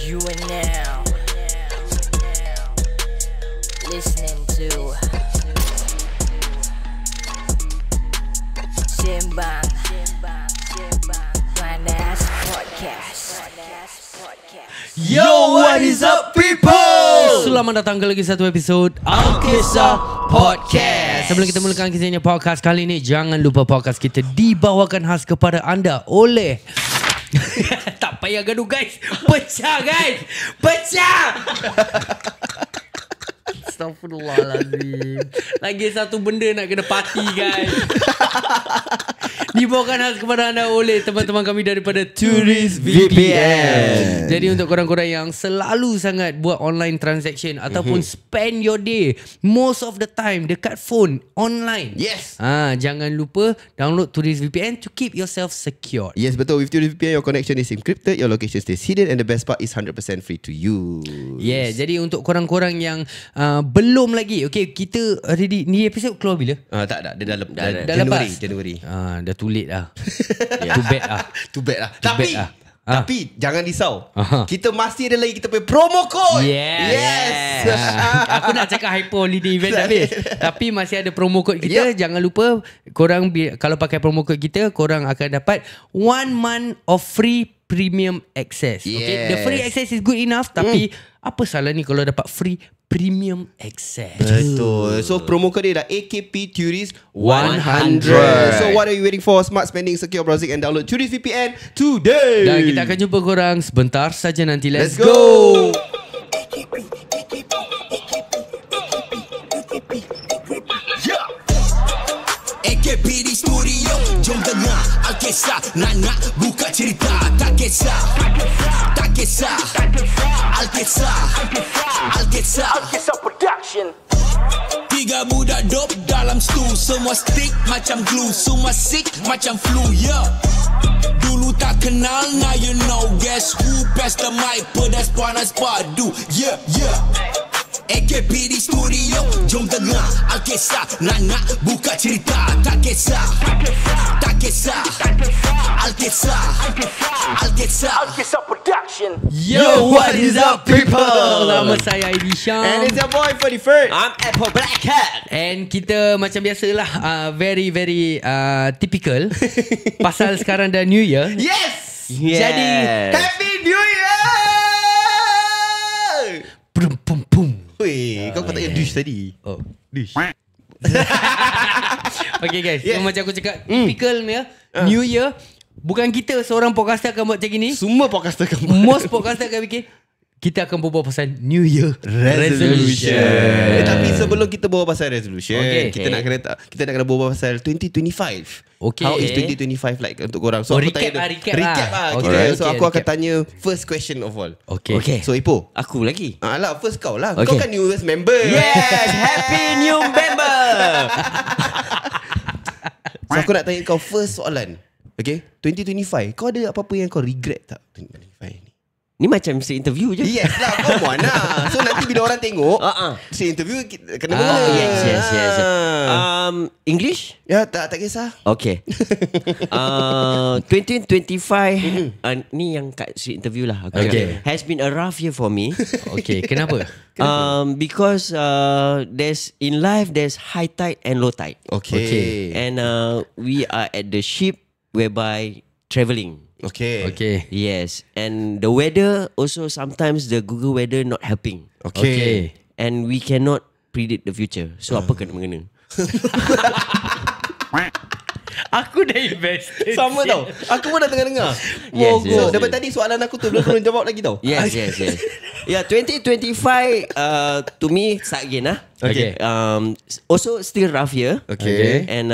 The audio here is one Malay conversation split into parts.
You are now listening to Simbang Panas Podcast. Yo, what is up people? Selamat datang ke lagi satu episod Alkisah Podcast. Sebelum kita mulakan kisahnya podcast kali ini, jangan lupa podcast kita dibawakan khas kepada anda oleh tak payah gaduh guys. Pecah guys. Pecah. Astaghfirullahaladzim. Lagi satu benda nak kena party guys. Dibawakan khas kepada anda oleh teman-teman kami daripada Tourist VPN. Jadi untuk korang-korang yang selalu sangat buat online transaction ataupun spend your day most of the time dekat phone online. Yes. Jangan lupa download Tourist VPN to keep yourself secure. Yes, betul. With Tourist VPN, your connection is encrypted, your location stays hidden, and the best part is 100% free to use. Yeah, jadi untuk korang-korang yang belum lagi, okay, kita ready. Ni episod keluar bila? Tak, dia dalam dah lepas? Januari. Dah too late lah. Too bad lah. Too bad lah. Too Tapi bad lah. Tapi jangan risau. Kita masih ada lagi kita punya promo code. Yes. Aku nak cakap hyper holiday event habis. Tapi masih ada promo code kita. Jangan lupa korang kalau pakai promo code kita, korang akan dapat 1 month of free premium access. Okay? The free access is good enough, tapi apa salah ni kalau dapat free premium access? Betul. So promo code dia dah AKP Tourist 100. So what are you waiting for? Smart spending, secure browsing, and download Tourist VPN today. Dan kita akan jumpa korang sebentar saja nanti. Let's go. AKP di studio, jom dengar Alkisah, nak buka cerita. Tak kisah, tak kisah, Alkisah, Alkisah, Alkisah Production. Tiga budak dope dalam stu, semua stick macam glue, semua sick macam flu, yeah. Dulu tak kenal, now you know. Guess who? Pass the mic, pedas panas padu, yeah, yeah. AKP di studio, jom dengar Alkisah, nak buka cerita. Tak kisah, tak kisah, Alkisah, Alkisah, Alkisah Production. Yo, what is up people? Nama saya Aidy Syam. And it's your boy 41st. I'm Apple Black Cat. And kita macam biasalah very typical. Pasal sekarang dah New Year. Yes. Jadi Happy New Year. Pum pum pum. Weh, kau tak dish tadi. Oh. Dish. Okay guys, so macam aku cakap, typical ni New Year. Bukan kita seorang podcaster akan buat macam gini. Semua podcaster kamu. Most podcaster akan fikir kita akan berbual pasal New Year resolution. Tapi sebelum kita berbual pasal resolution, Okay. kita nak kena berbual pasal 2025. Okay. How is 2025 like untuk korang? So aku recap tanya lah. lah. Okay. Kita. So Okay, aku akan recap. tanya first question of all. Okay. So Ipoh, Aku lagi. lah first kau lah. Okay. Kau kan newest member. Yes, happy new member. So aku nak tanya kau first soalan. Okay, 2025. Kau ada apa-apa yang kau regret tak 2025 ni? Ni macam mesti interview je. Yes lah, come on lah. So nanti bila orang tengok si interview kena mengena. Yes. English? Ya, tak kisah. Okay. 2025 ni yang kat street interview lah. Okay. Has been a rough year for me. Okay, kenapa? Because there's in life there's high tide and low tide. Okay. And we are at the ship whereby travelling. Okay. Yes, and the weather also sometimes the Google weather not helping. Okay. And we cannot predict the future. So apa kena mengena? Aku dah invest. Sama tau. Aku pun dah tengah dengar. Yes, So yes. dapat tadi soalan aku tu belum jawab lagi tau. Yes. Yeah, 2025 to me start again lah. Okay. Also still rough year. Okay. And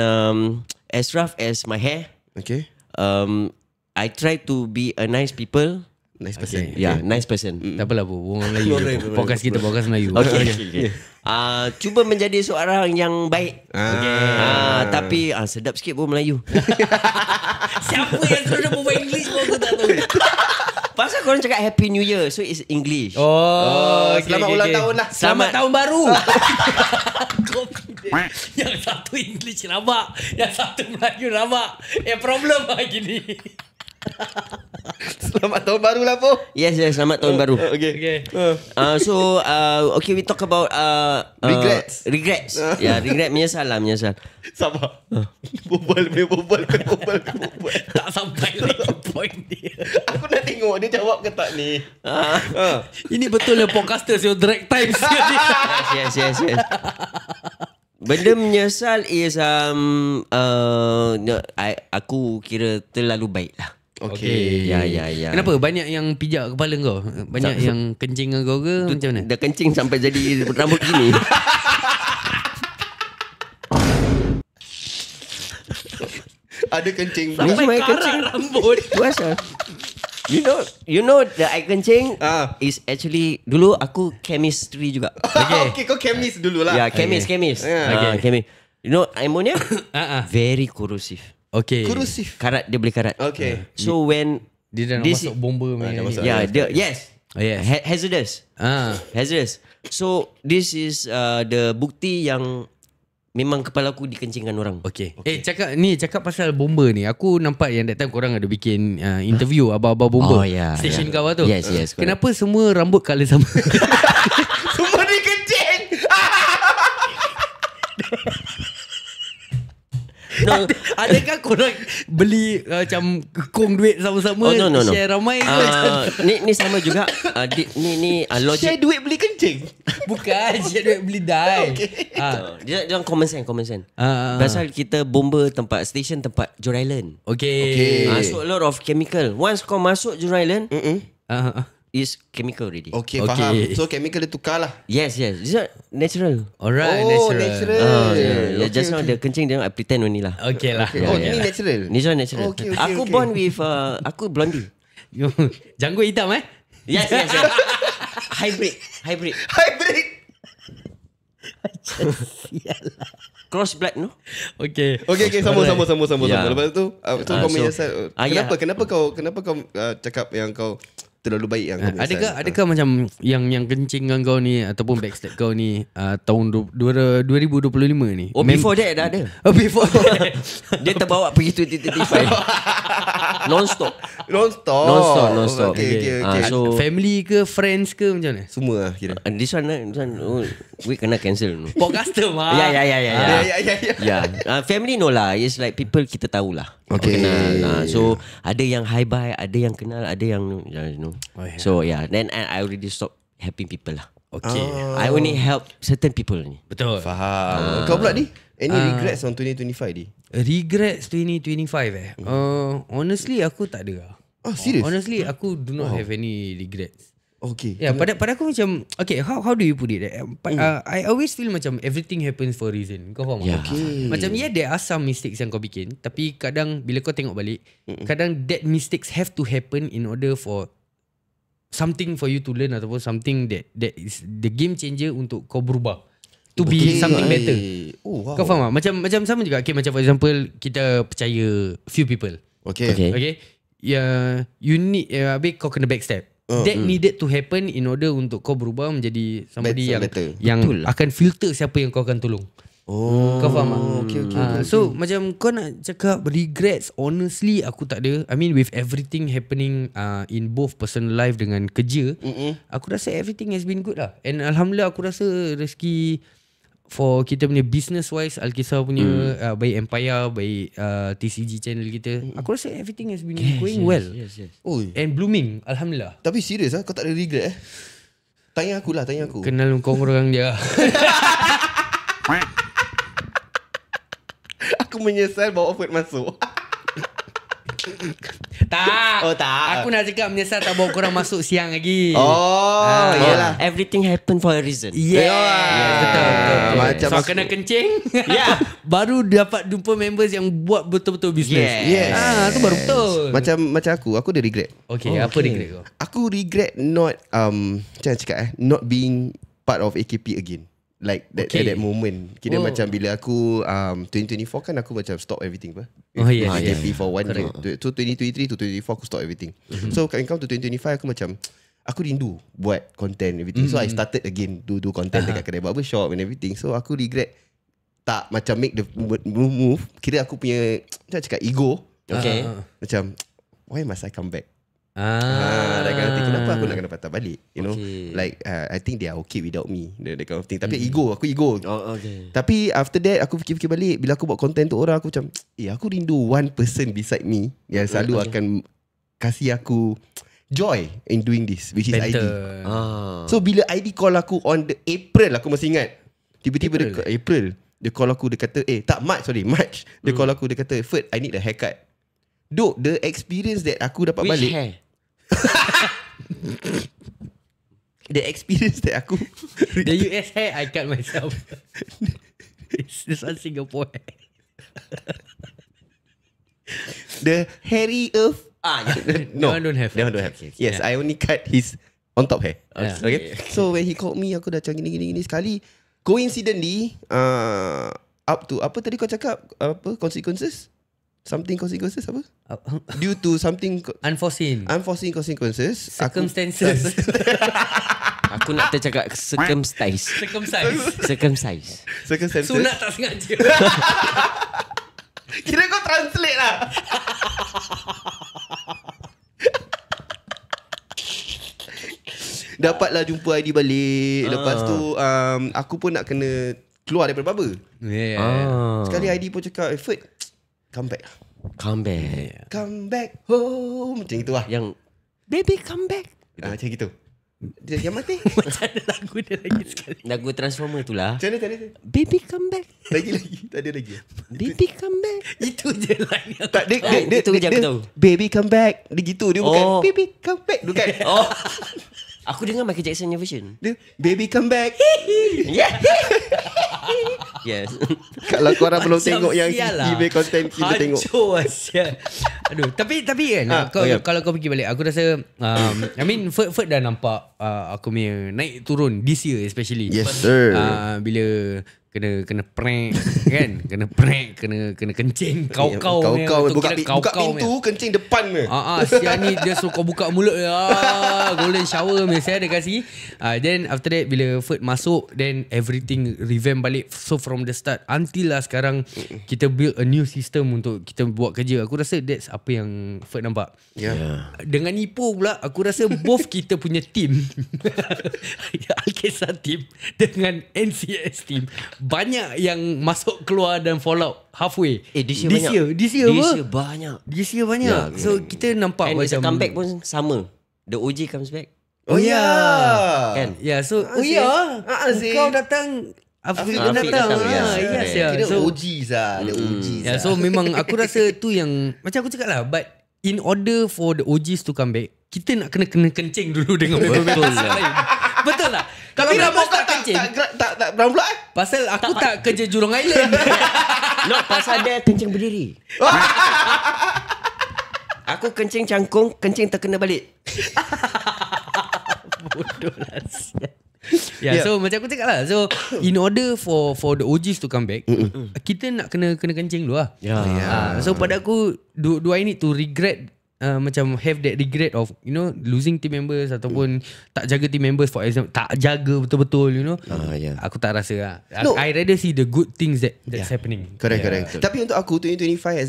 as rough as my hair, Okay. I try to be a nice people. Nice person. Yeah, nice person. Tak apalah, berbual Melayu. Melayu. Podcast kita podcast Melayu. Okay. Cuba menjadi seorang yang baik. Tapi sedap sikit pun Melayu. Siapa yang suruh berbual English pun aku tak tahu. Pasal korang cakap Happy New Year, so it's English. Selamat ulang tahun lah. Selamat tahun baru. Yang satu English rabak, yang satu Melayu rabak. Problem lah gini. Selamat tahun baru lah po. Yes, selamat tahun baru. Okay. Okay, we talk about Regrets. Regrets. Regret, menyesal. Sabar. Bobal. Tak sampai lagi point dia. Aku nak tengok dia jawab ke tak ni. Ini betul lah podcaster your direct time. Yes. Benda menyesal is aku kira terlalu baik lah. Okay. Ya. Kenapa? Banyak yang pijak kepala kau? Banyak yang kencing dengan kau ke? Macam mana? Dah kencing sampai jadi rambut gini. Ada kencing. Sampai Sampai kencing. karat rambut. Tu asal. You know the air kencing is actually dulu aku chemistry juga. Okay, kau chemist dulu lah. Ya, chemist. Yeah. Chemist. You know ammonia? Very corrosive. Okay. Korosif. Karat, dia boleh karat. Okay. So when Dia dah nak masuk bomba dah ni. masuk. yes. Hazardous. Hazardous. So this is the bukti yang memang kepala aku dikencingkan orang. Okay. Cakap pasal bomba ni. Aku nampak yang that time korang ada bikin interview abang-abang bomba. Station kau tu. Yes, correct. Kenapa semua rambut colour sama? Semua ni kencing. No. Adakah korang beli macam kong duit sama-sama, no. share ramai ke? Ni sama juga. Ni Share logic. duit beli kencing. Bukan, share duit beli die. Dia common sense. Ah. Pasal kita bomba tempat station, tempat Jurong Island. Okay. So a lot of chemical. Once kau masuk Jurong Island, is chemical already. Okay, Okay. faham. So chemical dia tukar lah. Yes. This is natural. Alright, Oh, natural. natural. Just now the kencing dia I pretend only lah. Okay lah. Oh, ni natural. This one natural. Okay, Aku okay. born with aku blondie. Janggut hitam Yes. Hybrid. Hybrid. Cross blood, no? Okay. Okay, sama. Ya. Lepas tu, so kau so- menyesal. Kenapa kau cakap yang kau terlalu baik yang kau menyesal? Adakah macam yang kencing dengan kau ni ataupun backstab kau ni tahun 2025 ni? Before that dah ada. Before that. Dia terbawa pergi 2035. Non-stop. Non-stop. Okay. So Family ke friends ke macam mana? Semua lah kira. this one we kena cancel. Podcaster mah. Ya. Family no lah. It's like people kita tahulah. Okay. Kenal. So ada yang hi bye, ada yang kenal, ada yang you know. Oh, yeah. So then I already stop helping people lah. Okay. I only help certain people ni. Betul. Faham. Kau pula ni? Any regrets on 2025 ni? Regrets 2025 honestly aku tak ada lah. Serious? Honestly aku do not have any regrets. Okay. Yeah, pada aku macam okay, how do you put it? I always feel macam everything happens for a reason. Kau faham? Yeah. Okay. Macam there are some mistakes yang kau bikin, tapi kadang bila kau tengok balik, kadang that mistakes have to happen in order for something for you to learn ataupun something that is the game changer untuk kau berubah to be something better. Oh, wow. Kau faham tak? Macam sama juga. Okay, macam for example kita percaya few people. Okay. Okay. Yeah, you need habis kau kena backstab. That needed to happen in order untuk kau berubah menjadi somebody Better. yang akan filter siapa yang kau akan tolong. Kau faham tak? Okay. So macam kau nak cakap regrets, honestly aku tak ada. I mean with everything happening in both personal life dengan kerja, aku rasa everything has been good lah. And Alhamdulillah aku rasa rezeki for kita punya business wise, Alkisah punya baik Empire, baik TCG channel kita, aku rasa everything has been going well. Yes. Oh, And blooming, Alhamdulillah. tapi serius kau tak ada regret Tanya aku. Kenal kau orang dia. Aku menyesal bawa Ford masuk. Tak. Oh, tak. Aku nak cakap menyesal tak bawa korang masuk siang lagi. Iyalah. Everything happen for a reason. Yes, betul. Macam So aku- kena kencing. Baru dapat jumpa members yang buat betul-betul bisnes. Yes. Tu baru betul. Macam aku ada regret. Okay, apa regret kau? Aku regret not macam nak cakap not being part of AKP again. Like that Okay. at that moment. Kira macam bila aku 2024 kan aku macam stop everything apa. Oh, yes, AKP for 1 year. So 2023 to 2024 aku stop everything. So coming to 2025 aku macam aku rindu buat content everything. So I started again do content dekat kedai barbershop and everything. So aku regret tak macam make the move. Kira aku punya macam cakap ego. Okay. Macam why must I come back? That kind of thing. Kenapa aku nak kena patah balik? You know, Okay. like I think they are okay without me. That kind of thing. Tapi aku ego. Oh, okay. Tapi after that aku fikir-fikir balik, bila aku buat content untuk orang, aku macam aku rindu one person beside me yang selalu akan kasih aku joy in doing this, which is ID. So bila ID call aku on the April, aku masih ingat. Tiba-tiba April dia call aku, dia kata March. Dia call aku, dia kata, Ferd, I need a haircut. Duk, the experience that aku dapat Which balik, hair? the experience that aku The US hair I cut myself. This one Singapore hair. the hairy earth. No, don't have. That one don't have. Yes, I only cut his on top hair. Yeah. Okay. So when he called me, aku dah macam gini sekali. Coincidentally, up to apa tadi kau cakap? Apa consequences? Something consequences apa? Due to something Unforeseen. unforeseen consequences. Circumstances. Aku nak tercakap circumcise. Circumcise. Circumstances. Sunat tak sengaja. Kira kau translate lah. Dapatlah jumpa ID balik. Lepas tu aku pun nak kena keluar daripada barber. Sekali ID pun cakap, Ferd, come back. Come back. Come back home. Macam itu lah. Yang baby come back. Macam gitu. Dia yang mati. Macam ada lagu dia lagi sekali. Lagu Transformer tu lah. Macam mana? Baby come back. Lagi. Tak ada lagi. Baby come back. Itu je lah yang Tak, dia itu je aku tahu. Baby come back. Dia gitu. Dia bukan Oh. baby come back. Bukan. Oh. Aku dengar Michael Jackson punya version. Dia baby come back. Yes. Kalau korang belum Macam tengok yang sial lah. eBay content, kita tengok. Hancur Asia. Aduh, tapi kan kalau kau pergi balik, aku rasa I mean Ferd dah nampak aku punya naik turun this year especially. Yes sir. Bila kena prank kan, kena prank, kena kencing kau buka pintu kencing depan ke. Sian ni dia suruh kau buka mulut golden shower saya ada kasih. Then after that bila Ferd masuk, then everything revamp balik. So from the start until lah sekarang kita build a new system untuk kita buat kerja. Aku rasa that's apa yang Ferd nampak. Dengan Ipoh pula aku rasa both kita punya team Alkisah team dengan NCS team banyak yang masuk keluar dan fall out halfway. This year banyak. This year banyak. So kita nampak And macam comeback pun sama. The OG comes back. Oh ya. Kan? Yeah, so kau datang Afiq datang. Yes. Kira So OGs lah. The OGs lah. so memang aku rasa tu yang macam aku cakap lah, but in order for the OGs to come back, kita nak kena kencing dulu dengan member-member lain. Betul lah. Kalau Ramos tak kencing, tak brown blood. pasal aku tak kerja Jurong Island. No, pasal dia kencing berdiri. Aku kencing cangkung, kencing terkena balik. Bodoh lah. So macam aku cakap lah. So in order for the OGs to come back, kita nak kena kencing dulu lah. So pada aku, do I need to regret macam have that regret of losing team members ataupun tak jaga team members, for example, tak jaga betul-betul, aku tak rasa lah. I rather see the good things that's happening. Correct. Tapi untuk aku 2025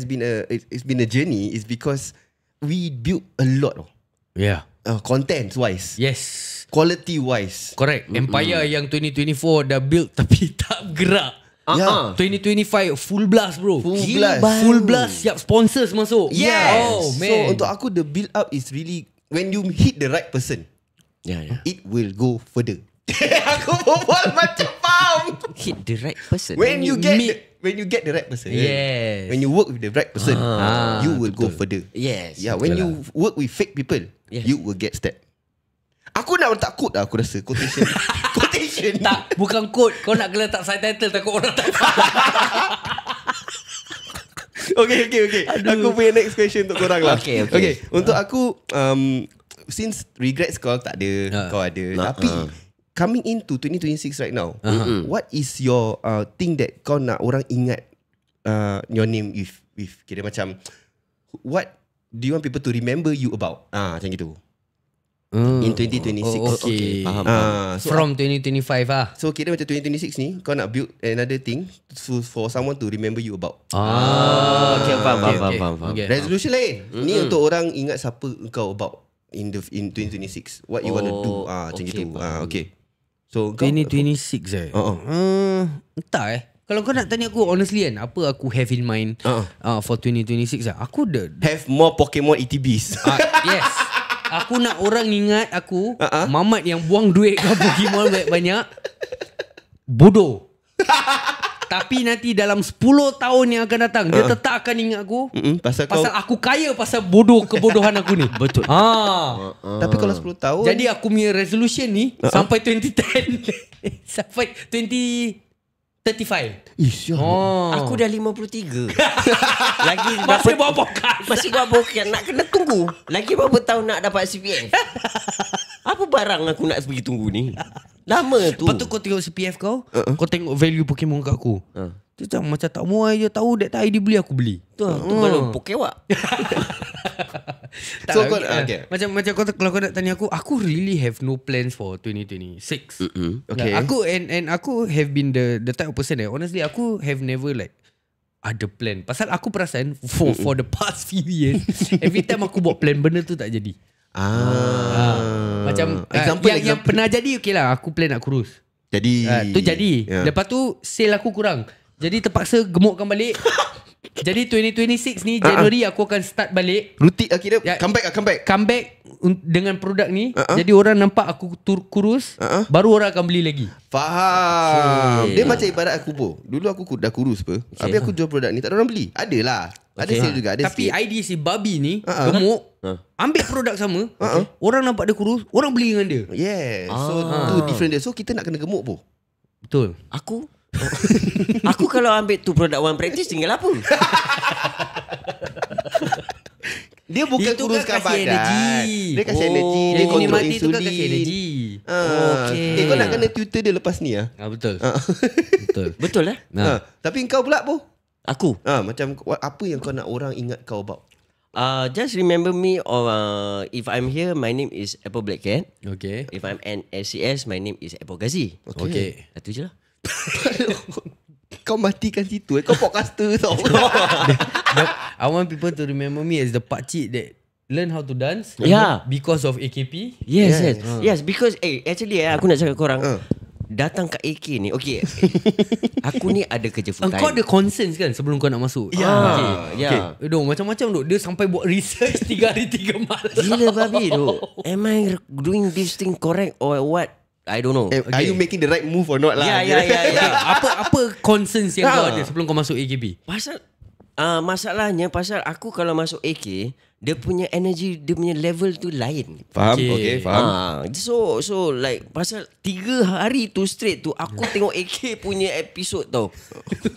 it's been a journey, is because we built a lot of content wise, quality wise. Correct. Empire yang 2024 dah build tapi tak gerak. 2025 full blast bro. Full blast. Siap sponsors masuk. Oh man. So untuk aku, the build up is really when you hit the right person, it will go further. Aku berbual macam faham. Hit the right person. When you get the right person. Yes. When you work with the right person, you will go further. Yes. Yeah, when you work with fake people, you will get stabbed. Aku nak letak quote lah, aku rasa. Quotation. Tak, bukan quote. Kau nak letak subtitle, takut orang tak faham. Okay. Aku punya next question untuk korang lah. Okay. Untuk aku, since regrets kau tak ada, kau ada. Tapi coming into 2026 right now, what is your thing that kau nak orang ingat your name with kira macam, what do you want people to remember you about? Macam gitu. In 2026. Okay. Faham. So From 2025 lah. So kira macam 2026 ni, kau nak build another thing for someone to remember you about. Okay, faham. Okay. Resolution lain. Ni untuk orang ingat siapa engkau about. in 2026? What you want to do? Macam okay, gitu. faham. Okay. So kau 2026 entah Kalau kau nak tanya aku honestly kan, apa aku have in mind for 2026 aku have more Pokemon ETBs. yes. Aku nak orang ingat aku Mamat yang buang duit ke Pokemon banyak-banyak. Bodoh. Tapi nanti dalam 10 tahun yang akan datang dia tetap akan ingat aku Pasal aku kaya pasal kebodohan aku ni. Betul. Tapi kalau 10 tahun Jadi aku punya resolution ni sampai 2010 sampai 2035. Aku dah 53. Lagi Masih buat podcast. Masih buat podcast. Nak kena tunggu. Lagi berapa tahun nak dapat CPF? Apa barang aku nak pergi tunggu ni? Lama tu. Lepas tu kau tengok CPF kau, kau tengok value Pokemon kat aku. Tu macam tak mau je tahu that ID beli aku beli. Tu baru Pokewak. So kau okay. Macam kau kalau kau nak tanya aku really have no plans for 2026. Okay. Aku and aku have been the type of person honestly aku have never like ada plan. Pasal aku perasan for the past few years every time aku buat plan benda tu tak jadi. Macam yang pernah jadi okay lah, aku plan nak kurus. Jadi tu jadi. Lepas tu sale aku kurang. Jadi terpaksa gemukkan balik. Jadi 2026 ni Januari aku akan start balik. Rutin kira comeback dengan produk ni. Jadi orang nampak aku kurus, baru orang akan beli lagi. Faham. Dia macam ibarat aku pun. Dulu aku dah kurus apa. Habis aku jual produk ni tak ada orang beli. Adalah. Ada sale juga, ada Tapi sikit. idea si babi ni gemuk, ambil produk sama, orang nampak dia kurus, orang beli dengan dia. Yeah. So tu different dia. So kita nak kena gemuk pun. Betul. Aku Aku kalau ambil tu produk One Practice tinggal apa? Dia bukan Itu kuruskan kan kasih badan. energy. Dia kasih energy. Dia Yang kontrol mati tu kan kasih insulin. energy. Okay. Kau nak kena tutor dia lepas ni Betul. Betul. Betul lah. Tapi kau pula pun Aku macam apa yang kau nak orang ingat kau about? just remember me or if I'm here, my name is Apple Black Cat. Okay. If I'm an SCS, my name is Apple Ghazi. Okay. Itu je lah. Kau matikan situ Kau podcaster tau. I want people to remember me as the pakcik that learn how to dance. Yeah. Because of AKP. Yes, because actually aku nak cakap korang datang kat AK ni. Okay, aku ni ada kerja full time. Kau ada concerns kan sebelum kau nak masuk? Ya. Macam-macam duk. Dia sampai buat research 3 hari 3 malam. Gila babi tu. Am I doing this thing correct or what? I don't know. Are you making the right move or not lah? Ya. Apa concerns yang kau ada sebelum kau masuk AKP? Pasal masalahnya pasal aku kalau masuk AK, dia punya energy, dia punya level tu lain. Faham? Okay, faham. So like pasal 3 hari tu straight tu aku tengok AK punya episod tau.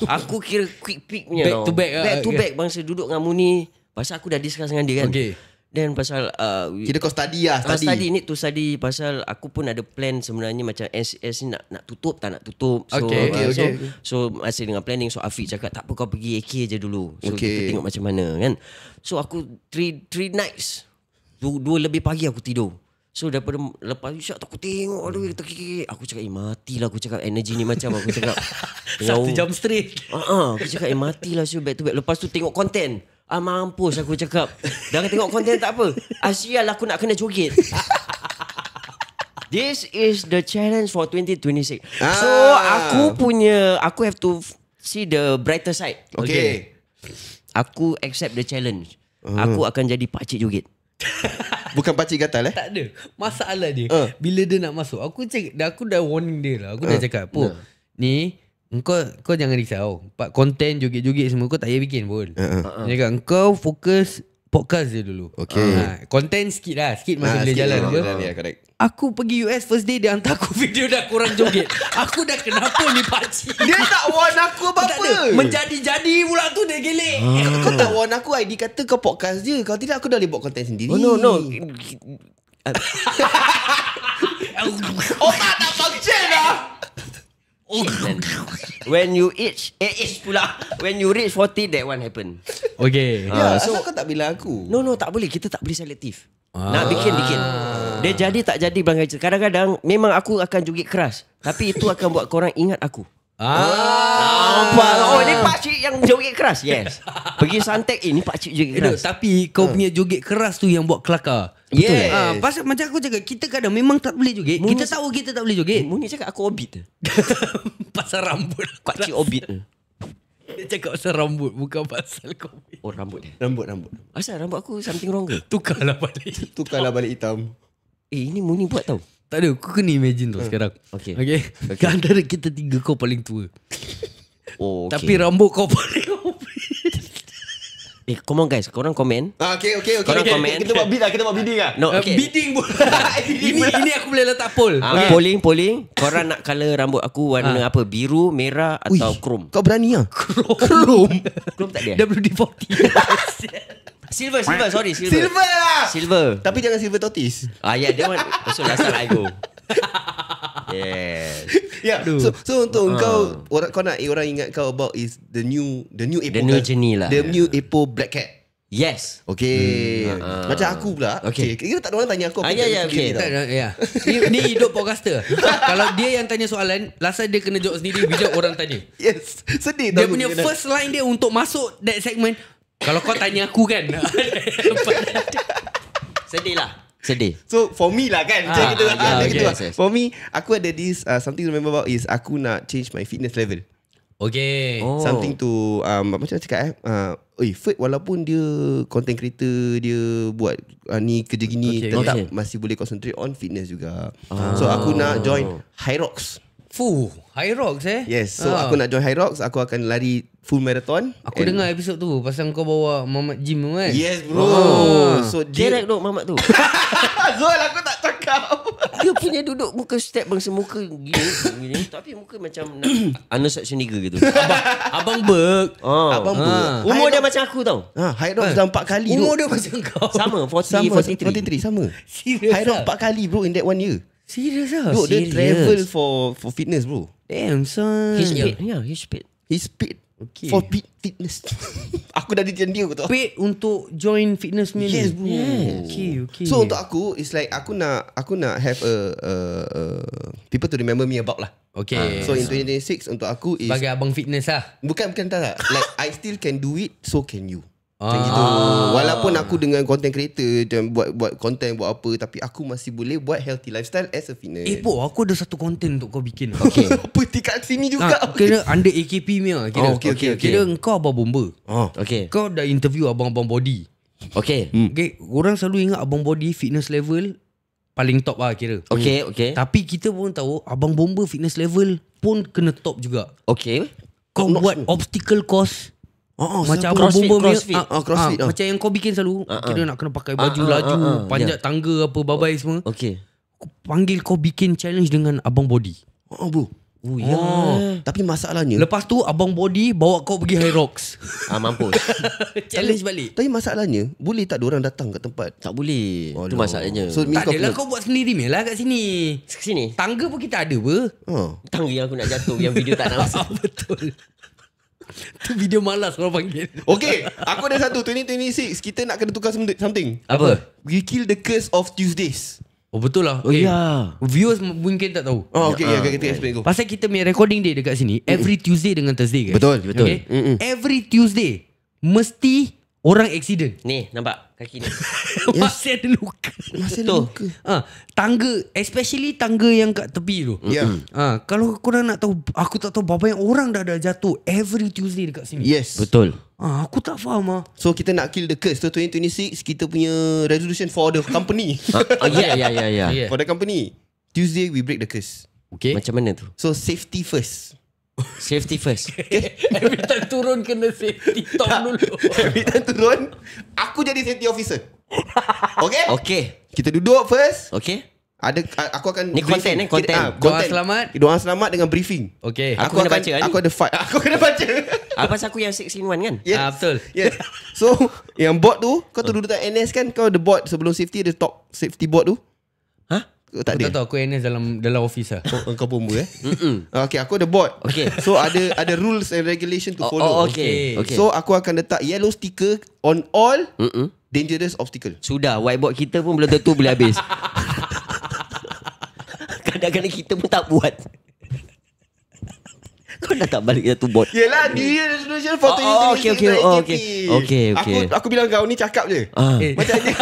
Aku kira quick pick punya Back tau. to back, Back to back bangsa duduk dengan Muni. Pasal aku dah discuss dengan dia kan. Okay. Dan pasal Kira kau study lah. Study need to study. Pasal aku pun ada plan sebenarnya macam SS ni nak tutup tak nak tutup. So, Okay. so masih dengan planning. So Afiq cakap tak apa kau pergi AK je dulu. So Okay. kita tengok macam mana kan. So aku 3 nights 2 lebih pagi aku tidur. So daripada lepas isyak aku tengok aduh terkikik. Aku cakap matilah. Aku cakap energy ni macam aku cakap 1 jam straight. Aku cakap matilah. So back to back. Lepas tu tengok konten. Mampus aku cakap. Dah tengok konten tak apa. Sial aku nak kena joget. This is the challenge for 2026. So aku have to see the brighter side. Okay. Aku accept the challenge. Aku akan jadi pakcik joget. Bukan pakcik gatal Tak ada. Masalah dia bila dia nak masuk, aku dah warning dia lah. Aku dah cakap ni kau jangan risau. Konten joget-joget semua kau tak payah bikin pun. Dia cakap kau fokus podcast je dulu. Okay. Konten sikit lah. Sikit masih boleh jalan ke. Ya, correct. Aku pergi US first day, dia hantar aku video dah korang joget. Aku dah kenapa ni pakcik. Dia tak warn aku Tak ada. apa-apa. Menjadi-jadi pula tu dia gelek. Kau tak warn aku. ID kata kau podcast je. Kalau tidak aku dah boleh buat konten sendiri. Oh no. Otak tak function lah. When you reach when you reach 40 that one happen. Okay. Ya, asal kau tak bilang aku? No, tak boleh. Kita tak boleh selektif. Nak bikin. Dia jadi tak jadi belakang. Kadang-kadang memang aku akan joget keras. Tapi itu akan buat korang ingat aku. Nampak. Oh, ni pakcik yang joget keras. Yes. Pergi Suntec, ni pakcik joget keras. Tapi kau punya joget keras tu yang buat kelakar. Yes. Pasal macam aku cakap, kita kadang memang tak boleh joget. Kita tahu kita tak boleh joget. Muni cakap aku orbit. Pasal rambut. Pakcik orbit. Dia cakap pasal rambut, bukan pasal covid. Oh, rambut dia. Rambut. Asal rambut aku something wrong ke? Tukarlah balik. Tukarlah balik hitam. Ini Muni buat tau. Tak ada, kau kena imagine tu sekarang. Okay. Antara kita tiga kau paling tua. Oh, okay. Tapi rambut kau paling come on guys, korang komen. Okay. Korang komen. Kita buat beat lah. Kita buat bidding lah. No, okay. Bidding pun. ini aku boleh letak poll. Polling. Korang nak colour rambut aku warna apa? Biru, merah atau chrome? Kau berani lah. Chrome. Chrome tak ada? WD-40. Silver, sorry. Silver lah. Silver. Tapi jangan silver tortoise. Yeah, that one. So last time I go. Yes. Yeah. So untuk kau nak orang ingat kau about is the new Apple. The new journey lah. The new Apple Black Cat. Yes. Okay. Macam aku pula. Okay. Kira tak ada orang tanya aku. Ya, okay. Ni hidup podcaster. Kalau dia yang tanya soalan, last dia kena jawab sendiri bila orang tanya. Yes. Sedih Dia tahu punya dia first line dia untuk masuk that segment. Kalau kau tanya aku kan. Sedih. So for me lah kan macam gitu yes. For me, aku ada this something to remember about is aku nak change my fitness level. Okay. Something to macam cakap Ferd walaupun dia content creator, dia buat ni kerja gini, tetap masih boleh concentrate on fitness juga. So aku nak join Hyrox. Hyrox Yes. So aku nak join Hyrox. Aku akan lari full marathon. Aku dengar episod tu pasal kau bawa Mamat Jim tu kan. Yes bro. So Direct duk Mamat tu. Zul, aku tak cakap. Dia punya duduk muka step bangsa muka gini. Tapi muka macam Arnold Schwarzenegger gitu. Abang Berg. Abang Umur dia macam aku tau. Hyrox dah 4 kali. Umur dia macam kau. Sama 43 sama. Serius Hyrox 4 kali bro in that 1 year. Serius lah. Bro, dia travel for fitness bro. Damn son. He's paid. Yeah, he's paid. He's paid Okay. for fitness. Aku dah dia tu. Paid untuk join fitness meal. Yes bro. Okay. So untuk aku, it's like aku nak have a people to remember me about lah. Okay. So in 2026 untuk aku is Sebagai abang fitness lah. bukan tak. Like I still can do it, so can you. Macam gitu. Walaupun aku dengan content creator dan buat content buat apa, tapi aku masih boleh buat healthy lifestyle as a fitness. Bro, aku ada satu content untuk kau bikin. Okay. Apa kat sini juga. Kira under AKP punya. Kira, Okay. Kira kau abang bomba. Okay. Kau dah interview abang-abang body. Okay. Okay, orang selalu ingat abang body fitness level paling top lah kira. Okay. Tapi kita pun tahu abang bomba fitness level pun kena top juga. Okay. Kau buat obstacle course. Macam abang CrossFit, bomba CrossFit. punya macam yang kau bikin selalu. Kira nak kena pakai baju laju, panjat tangga apa babai semua. Okay. Panggil kau bikin challenge dengan abang body. Bro. Tapi masalahnya, Lepas tu abang body bawa kau pergi Hyrox. Mampus. Challenge balik. tapi masalahnya, boleh tak diorang datang kat tempat? Tak boleh. Itu masalahnya. So Tak adalah, kau buat sendiri lah kat sini. Sini. Tangga pun kita ada apa? Tangga yang aku nak jatuh, yang video tak nak masuk. Betul. Tu video malas orang panggil. Okay, aku ada satu 2026 kita nak kena tukar something. Apa? We kill the curse of Tuesdays. Oh betul lah. Oh ya. Viewers mungkin tak tahu. Kita explain go. Pasal kita punya recording day dekat sini every Tuesday dengan Thursday guys. Betul. Okay? Every Tuesday mesti orang accident. Ni, nampak kaki ni. Masih ada luka. Masih Tu. luka. Tangga, especially tangga yang kat tepi tu. Yeah. Kalau korang nak tahu, aku tak tahu berapa yang orang dah jatuh every Tuesday dekat sini. Yes. Betul. Aku tak faham . So kita nak kill the curse. So 2026 kita punya resolution for the company. Ya. For the company, Tuesday we break the curse. Okay. Macam mana tu? So safety first. Safety first. Every time turun kena safety top dulu. Every time turun, aku jadi safety officer. Okay? Okay. Kita duduk first. Okay. Aku akan Ni briefing. content. Doa selamat. Doa selamat dengan briefing. Okay. Aku kena baca kan? Aku ada fight. Aku kena baca. Apa pasal aku yang 6-in-1 kan? Yes. Betul. Yes. So yang board tu, kau tu duduk tak NS kan, kau ada board sebelum safety, ada top safety board tu. Hah? Kau tak Aku ada. tak tahu aku NS dalam office lah. Kau bomba Okay, aku ada board. Okay. So ada rules and regulation to follow. Okay. So aku akan letak yellow sticker on all dangerous obstacle. Sudah, whiteboard kita pun belum tentu boleh habis. Kadang-kadang kita pun tak buat. Kau dah tak balik satu bot. Yelah, New Year resolution for 2026 Okay. Aku bilang kau ni cakap je. Macam ni.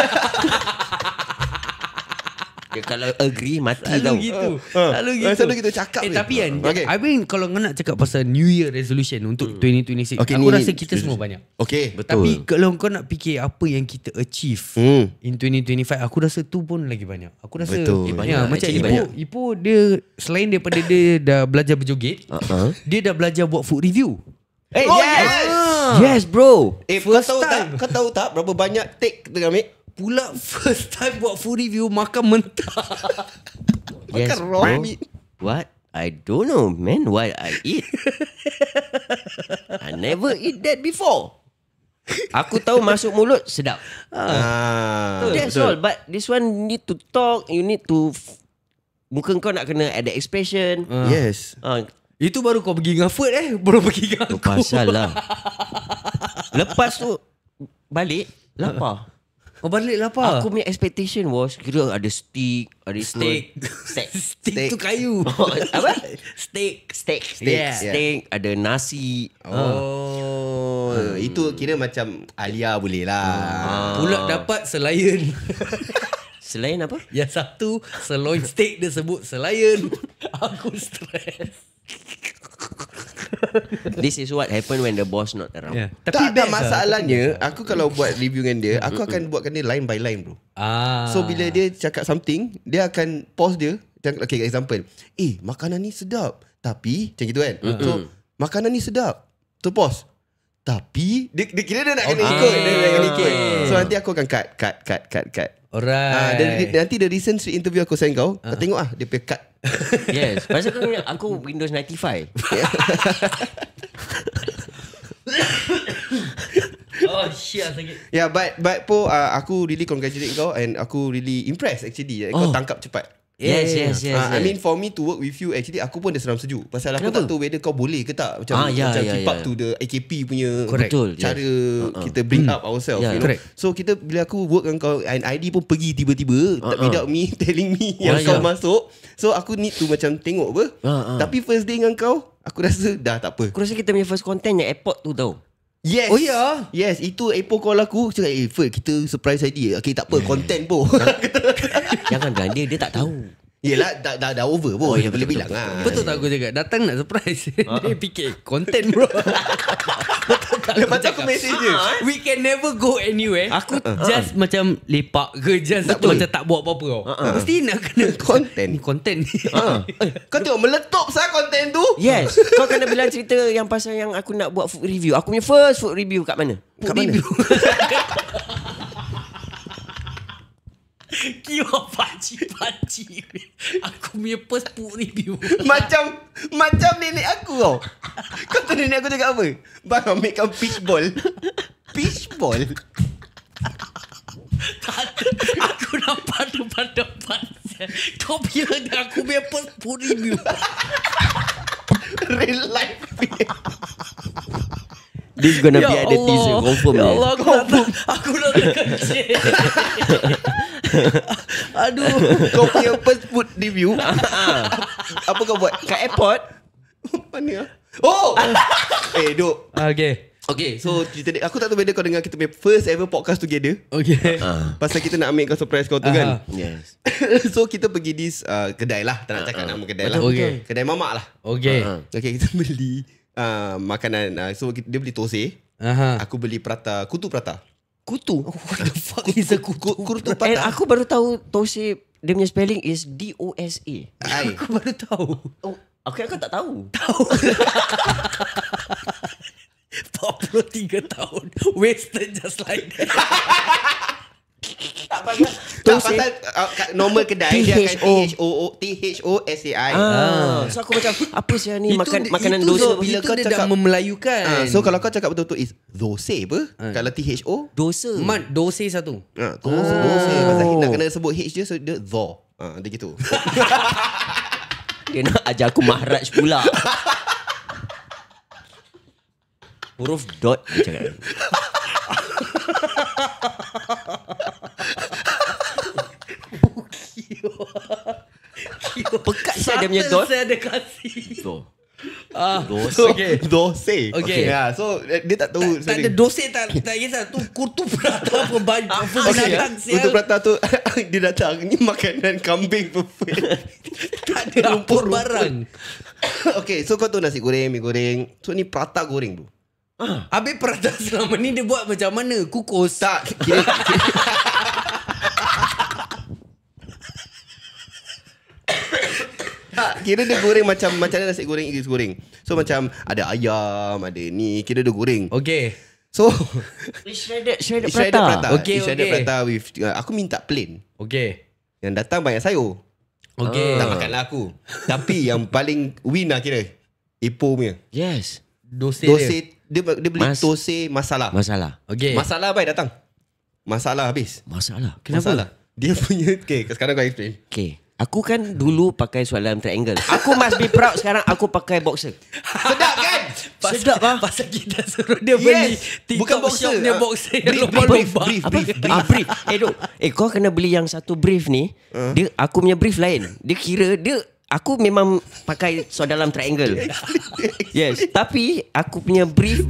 Kalau agree mati Selalu tau. gitu. Selalu gitu cakap je. tapi kan Okay. I mean kalau kau nak cakap pasal New Year resolution untuk 2026, Okay, aku ni rasa kita semua banyak. Okay, betul. Tapi kalau kau nak fikir apa yang kita achieve in 2025, aku rasa tu pun lagi banyak. Aku rasa Betul. ya, Banyak, macam actually Ipoh dia selain daripada dia dah belajar berjoget, dia dah belajar buat food review. Yes bro. First Kau tahu tak? time. Kau tahu tak berapa banyak take kita ambil? Pula first time buat food review makan mentah. Yes raw bro. meat. What? I don't know man what I eat. I never eat that before. Aku tahu masuk mulut sedap. That's all. But this one need to talk. You need to muka kau nak kena ada expression. Yes. Itu baru kau pergi dengan food baru pergi dengan aku. Pasal lah. Lepas tu balik lapar. Oh balik lapar. Aku punya expectation was kira ada steak, ada Steak. steak tu kayu. Apa? Steak. Yeah. Steak, ada nasi. Itu kira macam Alia boleh lah. Pula dapat selayan. Selain apa? Yang satu sirloin steak dia sebut selayan. Aku stres. This is what happen when the boss not around. Yeah. Tak best lah. masalahnya, aku kalau buat review dengan dia, aku akan buatkan dia line by line bro. So bila dia cakap something, dia akan pause dia. Okay, example. Makanan ni sedap. Tapi macam gitu kan. So makanan ni sedap. Tu pause. Tapi dia kira dia nak kena ikut. Dia nak kena ikut. So nanti aku akan cut. Alright. Nanti the recent street interview aku send kau, kau tengok dia punya cut. Yes. Pasal kau ingat aku Windows 95. Oh shit sakit. Yeah, but Po, aku really congratulate kau and aku really impressed actually. Kau tangkap cepat. Yes. I mean for me to work with you, actually aku pun dah seram sejuk. Pasal aku tak tahu whether kau boleh ke tak. Macam keep up to the AKP punya Betul, cara kita bring up ourselves, you know. correct. So kita bila aku work dengan kau and ID pun pergi tiba-tiba without me telling me yang kau masuk. So aku need to macam tengok apa. Tapi first day dengan kau, aku rasa dah tak apa. Aku rasa kita punya first content yang airport tu tau. Yes. Oh ya. Yes, itu Apple call aku cakap, Ferd, kita surprise ID. Okay, tak apa, content pun. Jangan bilang dia tak tahu. Yelah, dah over pun. Boleh bilang lah. Betul tak aku cakap datang nak surprise. Dia fikir content bro. Betul tak Lepas tu aku message dia. We can never go anywhere. Aku just macam lepak ke, just macam tak buat apa-apa tau. Mesti nak kena Content. Ni content ni. Kau tengok meletup sah content tu. Yes. Kau kena bilang cerita yang pasal yang aku nak buat food review. Aku punya first food review kat mana? Food review. Kira pakcik-pakcik. Aku punya first food review. Macam nenek aku tau. Kau tahu nenek aku cakap apa? Bang, ambilkan peach ball. Peach ball? Aku nampak depan-depan. Kau bilang aku punya first food review. Real life. This gonna be at the teaser. Confirm ya ni. Allah, aku nak terkencing. Aduh. Kau punya first food review. Apa kau buat? Kat airport. Mana? Oh! Duk. Okay, So cerita dia, aku tak tahu whether kau dengar kita punya first ever podcast together. Pasal kita nak ambil kau surprise kau tu kan. Yes. So kita pergi this kedai lah. Tak nak cakap nama kedai lah. Okay. Kedai mamak lah. Okay. Okay, kita beli makanan. So dia beli tosai. Aku beli prata, kutu prata. Kutu. What the fuck is a kutu? Kutu And prata. aku baru tahu Tosai dia punya spelling is DOSA. Aku baru tahu. Oh, aku tak tahu. 43 tahun wasted just like that. Tak pasal kat normal kedai dia akan THOSAI. So aku macam apa sih ni makanan itu dosa. bila kau dia dah cakap- memelayukan. So kalau kau cakap betul-betul is dosai apa? Kalau THO Dosa. Mat dosai satu. dosai. Pasal nak kena sebut H je, so dia zo. Dia gitu. Dia nak ajar aku mahraj pula. Huruf dot dia cakap. Pekat saya dia punya dot. Saya ada kasih. So. Okay. Dose. Okay. Yeah, so dia tak tahu. Tak ada dosa tak kisah. Tu kutu prata apa banyak. Apa binatang sial. Untuk prata tu dia datang ni makanan kambing perfect. Tak ada apa barang. Okay, so kau tahu nasi goreng, mi goreng. So ni prata goreng tu. Habis prata selama ni dia buat macam mana? Kukus. Tak, kira kira dia goreng macam mana nasi goreng English goreng. So macam ada ayam, ada ni, kira dia goreng. Okay. So Shredded shredded prata. prata. Okay, Shredded okay. prata with aku minta plain. Okay. Yang datang banyak sayur. Okay. Tak makanlah aku. Tapi yang paling win lah kira Ipoh punya. Yes. Dosa Dose dia beli dose masalah. Masalah. Okay. Masalah baik datang. Masalah habis. Masalah. Masalah. Dia punya sekarang kau explain. Okay. Aku kan dulu pakai soalan triangle. Aku must be proud sekarang aku pakai boxer. Sedap kan? Sedap ah. Pasal kita suruh dia beli Bukan TikTok boxer. shopnya boxer yang Brief, lubang-lubang. brief. Brief. Kau kena beli yang satu brief ni. Dia aku punya brief lain. Dia kira aku memang pakai dalam triangle. Yes. Tapi aku punya brief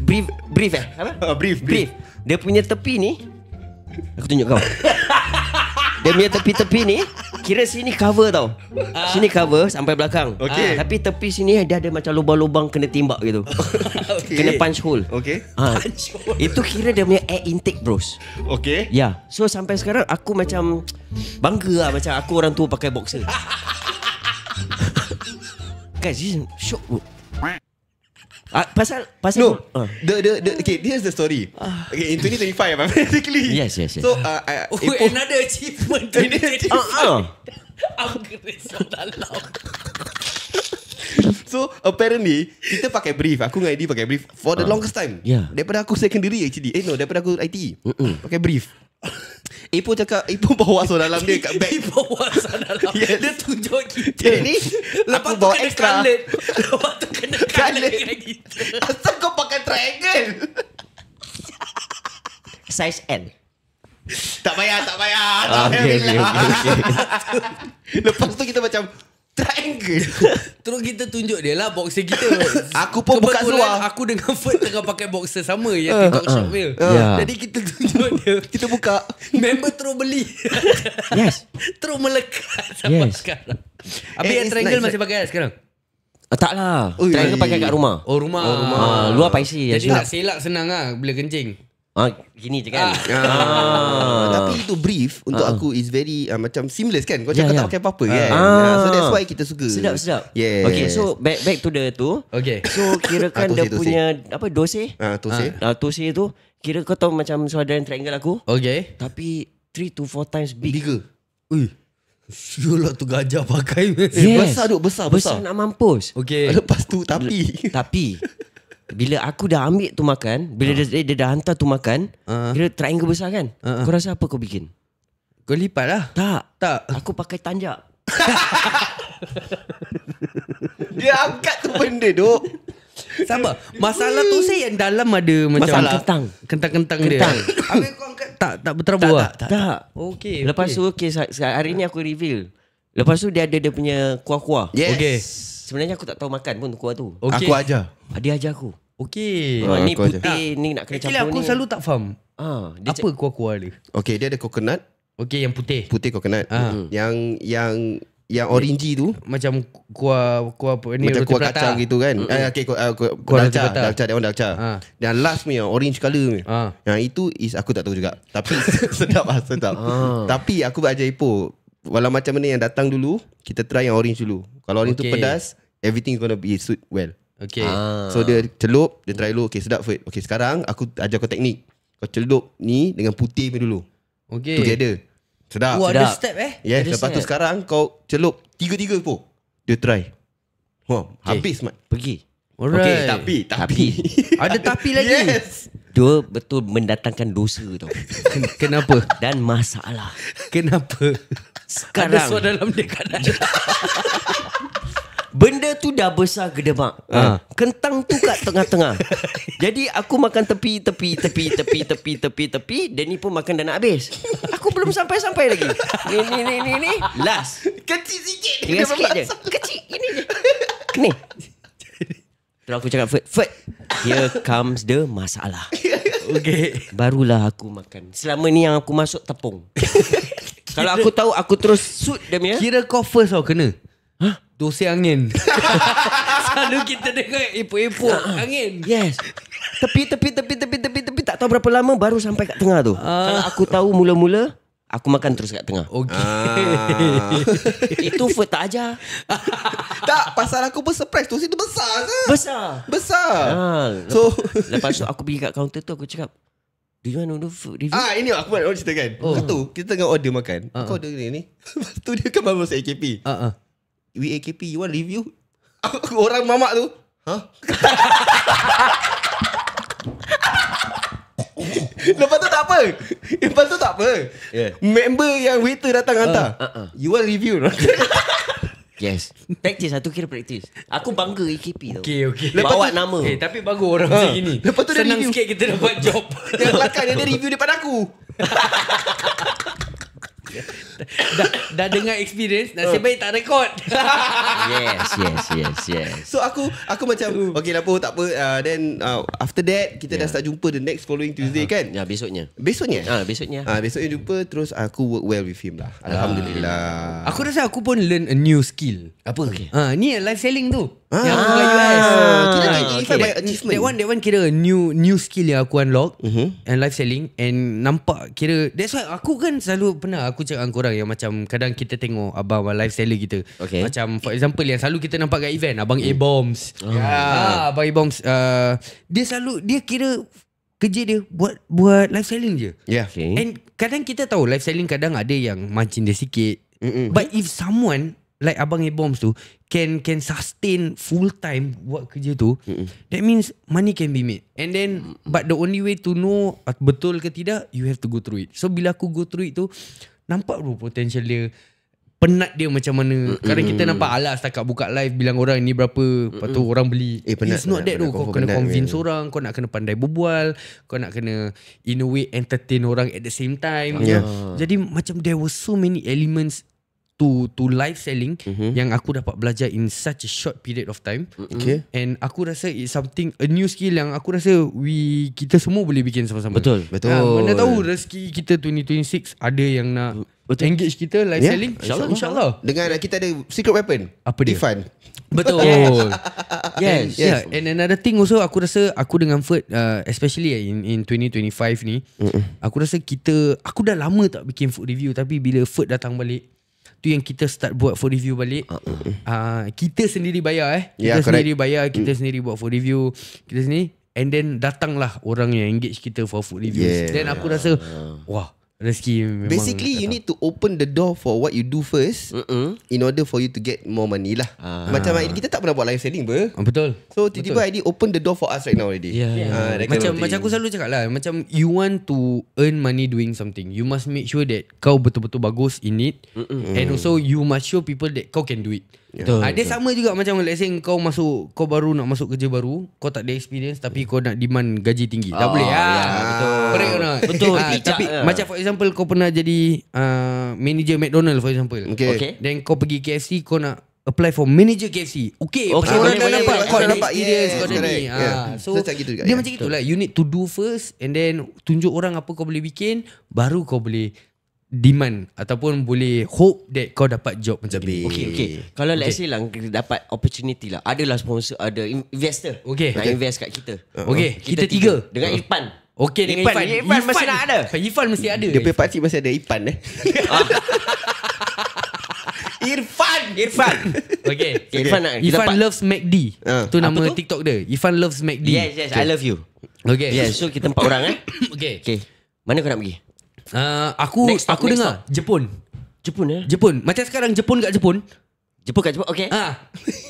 apa? Brief. Dia punya tepi ni. Aku tunjuk kau. Dia punya tepi-tepi ni kira sini cover tau. Sini cover sampai belakang. Okay. Tapi tepi sini dia ada macam lubang-lubang kena timbak gitu. Okay. Kena punch hole. Okay. Itu kira dia punya air intake bros. Okay. Ya. So sampai sekarang aku macam bangga lah macam aku orang tua pakai boxer. Guys, this is shock bro. Pasal No. Okay, here's the story. Okay, in 2025 basically. Yes. So Another achievement. Upgrade dalam. So apparently kita pakai brief. Aku dengan Eddie pakai brief for the longest time. Yeah. Daripada aku secondary actually. Daripada aku IT. Pakai brief. Ipoh cakap, Ipoh bawa so dalam dia kat bag. Ipoh bawa dalam. Yes. Dia tunjuk kita. Ni Lepas aku tu bawa kena extra. colored. Lepas tu kena colored dengan kita. Asal kau pakai triangle? size L. Tak payah. Okay. Lepas tu kita macam triangle. Terus kita tunjuk dia lah boxer kita. Aku pun buka Kebetulan seluar. aku dengan Ferd tengah pakai boxer sama yang TikTok shop dia. Yeah. Jadi kita tunjuk dia. Kita buka. Member terus beli. Yes. Terus melekat sampai Yes. sekarang. Habis yang it's triangle nice. masih pakai sekarang? Tak lah. Ui. Triangle pakai kat rumah. Oh rumah. Luar paisi. Jadi nak selak senang lah bila kencing. Gini je kan. Tapi itu brief untuk aku is very macam seamless kan. Kau cakap Yeah. tak pakai apa-apa kan. So that's why kita suka. Sedap. Yes. Okay, so back to the tu. Okay. So kirakan dia Tose. punya apa dose? Tose. Tose tu kira kau tahu macam saudara triangle aku. Okay. Tapi 3 to 4 times big. Bigger. Ui. Syulah tu gajah pakai. Yes. Besar. nak mampus. Okay. Lepas tu tapi Bila aku dah ambil tu makan, bila dia dah hantar tu makan, kira triangle besar kan. Kau rasa apa kau bikin? Kau lipat lah. Tak. Aku pakai tanjak. dia angkat tu benda duk. Sabar. Masalah tu saya yang dalam ada macam Masalah kentang dia. Kentang. Habis kau angkat tak berterabur lah. Tak. Okay. Lepas tu hari ni aku reveal. Lepas tu dia ada dia punya kuah-kuah. Yes. Okay. Sebenarnya aku tak tahu makan pun kuah tu. Okay. Aku ajar. Dia ajar aku. Okay. Ni aku ajar. putih, ni nak kena Actually campur aku ni. selalu tak faham. Dia Apa kuah-kuah dia? Okay, dia ada coconut. Okay, yang putih. Putih coconut. Yang orangey tu Macam kuah apa ni, macam roti kuah prata. kacang gitu kan. Okay, kuah roti prata. dalca, that one dalca. Dan last punya orange colour ni. Yang itu is aku tak tahu juga. Tapi sedap. Tapi aku ajar Ipoh, walau macam mana yang datang dulu, kita try yang orange dulu. Kalau orange tu Okay. pedas, everything gonna be suit well. Okay. So dia celup, dia try dulu. Okay, sedap Ferd. Okay, sekarang aku ajar kau teknik. Kau celup ni dengan putih punya dulu. Okay. Together. Sedap. Wah, ada step Yes, Ada lepas tu step. sekarang kau celup tiga-tiga Ipoh. Dia try. Wah, habis mat. Pergi. Alright. Okay, tapi. Ada tapi lagi. Yes. Dia betul mendatangkan dosa tau. Kenapa? Dan masalah. Kenapa? Sekarang. Ada suara dalam dia kat dalam. Benda tu dah besar gedemak. Kentang tu kat tengah-tengah. Jadi aku makan tepi. Dan ni pun makan dah nak habis. Aku belum sampai-sampai lagi. Ni. Last. Kecil sikit. Tinggal sikit je. Kecil. Ini je. Ni. Terus aku cakap Ferd, here comes the masalah. Okay. Barulah aku makan. Selama ni yang aku masuk tepung. Kalau aku tahu aku terus shoot dia punya. Kira kau first tau kena. Dosa angin. Selalu kita dengar epok-epok angin. Yes. Tepi tak tahu berapa lama baru sampai kat tengah tu. Kalau aku tahu mula-mula, aku makan terus kat tengah. Okay. Itu Ferd tak ajar. Tak, pasal aku pun surprise tu. Situ besar ke? Besar. So lepas tu aku pergi kat kaunter tu, aku cakap, do you want to do food review? Ini aku buat cerita kan. Satu, kita tengah order makan. Aku order ni. Lepas tu dia kan baru masuk AKP. We AKP, you want review? Orang mamak tu. Lepas tu tak apa. Member yang waiter datang hantar. You want review? Yes. Practice lah, tu kira practice. Aku bangga AKP tau. Okay. Bawa nama. Tapi bagus orang macam gini. Lepas tu dia senang review. sikit kita dapat job. Yang belakang dia review daripada aku. dah dengar experience, nasib baik tak rekod. Yes. So aku macam okay lah pun tak apa. Then after that kita dah start jumpa the next following Tuesday kan. Ya, besoknya. Besoknya Besoknya jumpa. Terus aku work well with him lah. Alhamdulillah. Aku rasa aku pun learn a new skill. Apa? Okay. Ni live selling tu. Yang aku kat US. Kira Okay. achievement. That one kira new skill yang aku unlock. And live selling. And nampak kira, that's why aku kan selalu pernah aku cakap dengan korang yang macam kadang kita tengok abang live seller kita. Okay. Macam for example yang selalu kita nampak kat event, Abang A-Bombs. Abang A-Bombs. Dia kira kerja dia buat live selling je. Yeah. Okay. And kadang kita tahu live selling kadang ada yang mancing dia sikit. But if someone like Abang A-Bombs tu can sustain full time buat kerja tu, that means money can be made. And then but the only way to know betul ke tidak, you have to go through it. So bila aku go through it tu, nampak bro potential dia, penat dia macam mana. Kadang kita nampak alas setakat buka live bilang orang ni berapa, lepas tu orang beli. Penat, It's not that tu. Kau kena convince man. orang, kau nak kena pandai berbual, kau nak kena in a way entertain orang at the same time. Jadi macam there were so many elements to live selling yang aku dapat belajar in such a short period of time. Okay. And aku rasa it's something, a new skill yang aku rasa kita semua boleh bikin sama-sama. Betul. Mana tahu rezeki kita 2026 ada yang nak engage kita live selling. InsyaAllah. Dengan kita ada secret weapon. Apa dia? Refund. Betul. Yes. Yeah. And another thing also, aku rasa aku dengan Ferd, especially in 2025 ni, aku rasa aku dah lama tak bikin food review, tapi bila Ferd datang balik, tu yang kita start buat food review balik. Kita sendiri bayar kita sendiri bayar, kita sendiri buat food review, kita sendiri. And then datanglah orang yang engage kita for food reviews. Then aku rasa wah, rezeki memang Basically you need to open the door for what you do first, in order for you to get more money lah. Macam kita tak pernah buat live selling betul. So tiba-tiba ID open the door for us right now already. Macam aku selalu cakap lah, macam you want to earn money doing something, you must make sure that kau betul-betul bagus in it. And also you must show people that kau can do it. Dia sama juga macam let's say kau baru nak masuk kerja baru, kau tak ada experience tapi kau nak demand gaji tinggi. Tak boleh betul. Correct or not? Betul. Tapi macam for example kau pernah jadi manager McDonald for example. Okay. Then kau pergi KFC, kau nak apply for manager KFC. Okay, Okay, orang dah boleh, nampak boleh, kau ada nampak. experience, Yes, kau ada ni. correct. Yeah. So So, macam gitu juga, dia yeah. macam itulah. You need to do first and then tunjuk orang apa kau boleh bikin, baru kau boleh demand ataupun boleh hope that kau dapat job macam ni. Okay. Kalau let's say lah kita dapat opportunity lah, adalah sponsor, ada investor nak invest kat kita. Okay, kita tiga. Dengan Irfan. Okay, dengan Irfan. Irfan mesti nak ada. Irfan mesti ada. Dia punya pakcik masih ada Ipan Irfan. Okay. Irfan loves McD. Tu nama Apa tu? TikTok dia. Irfan loves McD. Yes, I love you. Okay. Yes, so kita 4 orang Okay. Okay. Mana kau nak pergi? Aku Next stop, dengar Jepun. Jepun. Macam sekarang Jepun kat Jepun. Jepun kat Jepun. Okay.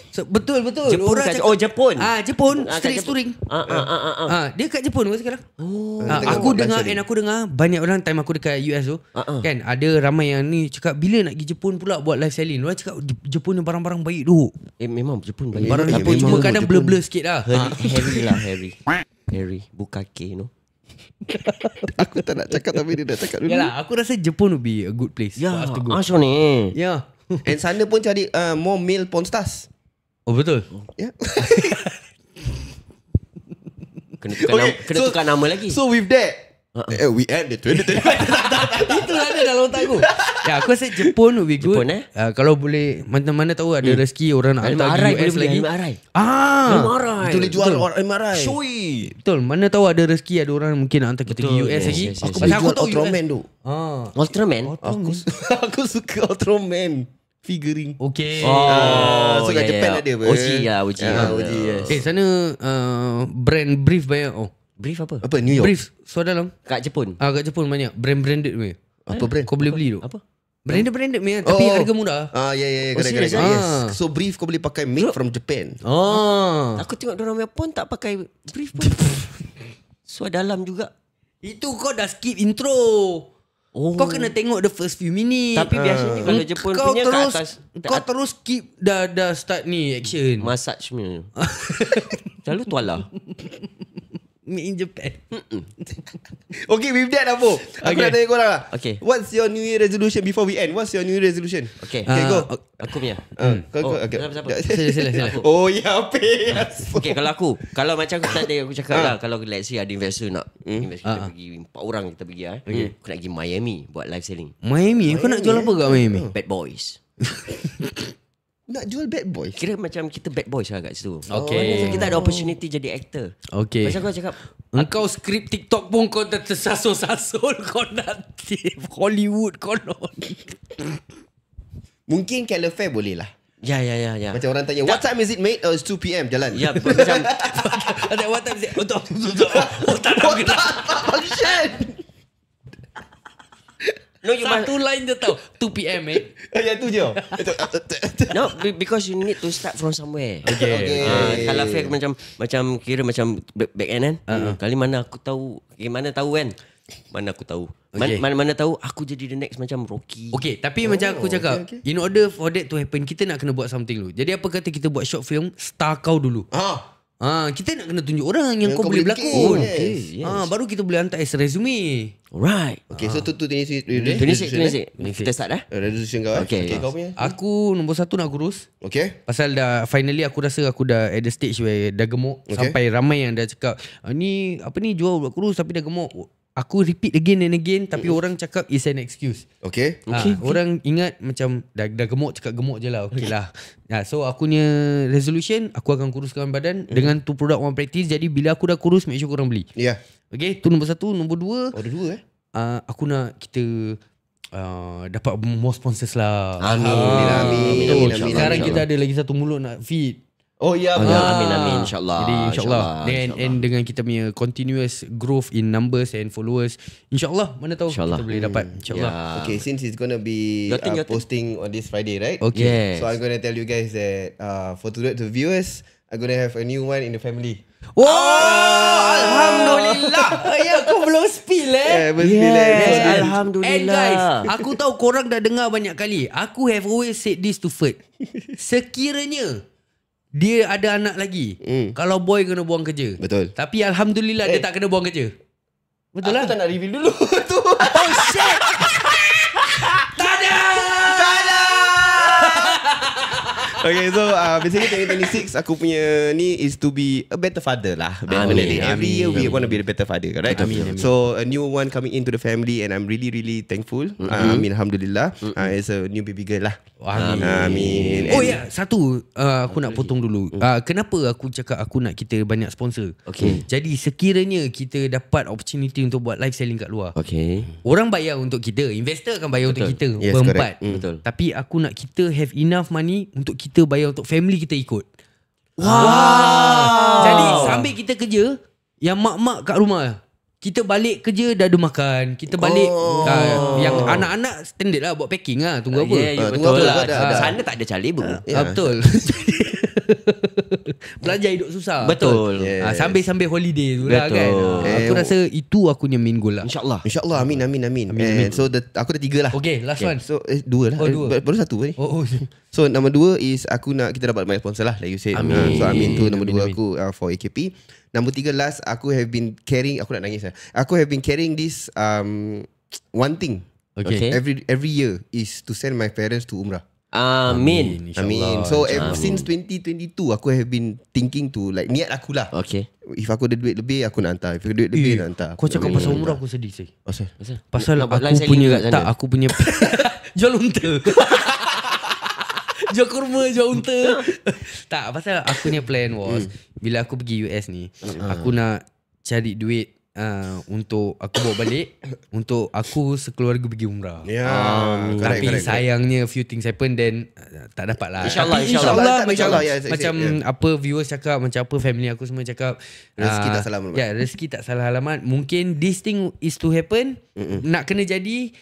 So, betul. Jepun Orang kat cakap, Jepun. Jepun kat street Jepun. touring. Dia kat Jepun sekarang. Tengok Aku dengar banyak orang time aku dekat US tu, kan ada ramai yang ni cakap bila nak pergi Jepun pula buat live selling. Orang cakap Jepun ni barang-barang baik tu. Memang Jepun banyak. Barang Ya, Jepun memang cuma kadang Jepun. blur-blur sikit lah. Harry Bukake, you know. Aku tak nak cakap tapi dia dah cakap dulu. Yalah, aku rasa Jepun would be a good place for us to go. Asal ni. Ya. And sana pun cari more male porn stars. Oh betul. Yeah. Kena tukar nama lagi. So with that we end the 2020. Itu ada dalam otak aku. Ya, aku rasa Jepun would be good. Jepun, Kalau boleh, mana-mana tahu ada rezeki orang nak hantar MRI pergi US lagi. MRI. Ah, Kita boleh jual MRI. Shui. betul. Mana tahu ada rezeki, ada orang mungkin nak hantar kita pergi Betul, US yes, lagi. yes, yes, Aku yes. boleh Pasal jual tahu Ultraman US. tu. Ultraman. Aku suka Ultraman figurine. Okay. So kat Japan ada apa? OG lah, OG. OG, yes. Sana brand brief banyak. Brief apa? Apa New York? Brief. So dalam. Kat Jepun. Kat Jepun banyak. Branded punya. Apa brand? Kau boleh beli tu. Apa? Branded punya. Tapi harga murah. Ya, serious, correct. So brief kau boleh pakai made from Japan. Aku tengok diorang punya pun tak pakai brief pun. So dalam juga. Itu kau dah skip intro. Kau kena tengok the first few minutes. Tapi biasanya kalau Jepun kau punya terus, kat atas. Kau terus skip dah start ni action. Massage punya. Selalu tuala. Made in Japan. Okay, with that Abu, aku nak tanya korang lah. Okay. What's your New Year resolution before we end? What's your New Year resolution? Okay. Okay, go. Aku punya. Kau Oh, okay. siapa? Sila. Oh ya, apa? Okay, kalau macam aku tadi aku cakap lah, kalau let's say ada investor nak invest, kita pergi 4 orang kita pergi aku nak pergi Miami buat live selling. Miami, kau nak jual apa kat Miami? Bad Boys. Nak jual Bad Boys? Kira macam kita bad boys lah kat situ. Okay. So kita ada opportunity jadi actor. Okay. Macam kau cakap, Engkau skrip TikTok pun kau dah tersasul-sasul. Kau nak Hollywood konon. Mungkin Calafare boleh lah. ya. Macam orang tanya, what time is it mate? Oh, it's 2 PM, jalan. Ya, macam Ada what time is it? Oh, tak nak kena. Function. no, you must, Satu line je tau. 2 PM mate. Ya, tu je. no, because you need to start from somewhere. Okay. Kalau fair macam kira macam back end kan. Kali mana aku tahu, mana tahu kan? Mana aku tahu. Okay. Mana tahu aku jadi the next macam Rocky. Okay, tapi macam aku cakap, okay. in order for that to happen, kita nak kena buat something dulu. Jadi apa kata kita buat short film, star kau dulu. Kita nak kena tunjuk orang yang kau boleh bikin. berlakon. Yes. Baru kita boleh hantar as resume. Alright. Okay, so tu 26 Kita start dah. resolution kau. Okay. Kau punya. Aku nombor 1 nak kurus. Okay. Pasal dah finally aku rasa aku dah at the stage where dah gemuk. Sampai ramai yang dah cakap, ni apa ni jual buat kurus tapi dah gemuk. Aku repeat again and again, tapi orang cakap is an excuse. Okay. Orang ingat macam dah gemuk, cakap gemuk je lah. Okay lah. So aku punya resolution, aku akan kuruskan badan dengan tu produk One Practice. Jadi bila aku dah kurus, make sure korang beli. Ya. Okay, tu nombor 1. Nombor 2, Ada 2 aku nak kita dapat more sponsors lah. Amin. Sekarang kita ada lagi satu mulut nak feed. Oh ya. Amin insyaAllah. Jadi insyaAllah. And dengan kita punya continuous growth in numbers and followers, insyaAllah, mana tahu InsyaAllah. kita boleh dapat. InsyaAllah. Okay, since it's gonna be Your turn. posting on this Friday, right? Okay. Yes. So I'm gonna tell you guys that for the viewers, I'm gonna have a new one in the family. Alhamdulillah. Ya, kau belum spill Alhamdulillah. And guys, aku tahu korang dah dengar banyak kali. Aku have always said this to Ferd. Sekiranya dia ada anak lagi, kalau boy kena buang kerja. Betul. Tapi alhamdulillah dia tak kena buang kerja. Betul lah. Aku tak nak reveal dulu tu. Oh shit. Okay, so basically 2026 aku punya ni is to be a better father lah. Every year we want to be a better father, right? So a new one coming into the family and I'm really thankful. Alhamdulillah. It's a new baby girl lah. Amin. Oh ya, satu aku nak potong dulu. Kenapa aku cakap aku nak kita banyak sponsor? Okay. Jadi sekiranya kita dapat opportunity untuk buat live selling kat luar, Okay. orang bayar untuk kita, investor akan bayar untuk kita Yes, berempat. Betul. Tapi aku nak kita have enough money untuk kita bayar untuk family kita ikut. Jadi sambil kita kerja, yang mak-mak kat rumah, kita balik kerja dah ada makan. Kita balik yang anak-anak standard lah buat packing lah. Tunggu apa? Betul lah. ada. Sana tak ada calibu. Betul. Belajar hidup susah. Betul. Sambil-sambil holiday tu lah kan. Aku rasa itu aku punya main goal lah. InsyaAllah. InsyaAllah. Amin. And so aku dah 3 lah. Okay, last one. So 2 lah. Baru 1 ni. So number 2 is kita dapat banyak sponsor lah, like you said. Amin. So amin tu number 2 Amin. aku for AKP. Number 3 last, aku have been carrying, aku nak nangis lah. Aku have been carrying this one thing. Okay. Every year is to send my parents to Umrah. Amin. Amin. So since 2022 aku have been thinking to like niat aku lah. Okay. If aku ada duit lebih aku nak hantar. If aku ada duit lebih nak hantar. Kau cakap pasal umrah aku sedih sih. Pasal Nak buat aku line selling punya kat sana. tak aku punya jual unta. Jual kurma, jual unta. Tak, pasal aku punya plan was bila aku pergi US ni, aku nak cari duit untuk aku bawa balik untuk aku sekeluarga pergi umrah. Tapi sayangnya few things happen then tak dapat lah. InsyaAllah. Macam apa viewers cakap, macam apa family aku semua cakap, rezeki tak salah alamat. Ya, rezeki tak salah alamat. Mungkin this thing is to happen, nak kena jadi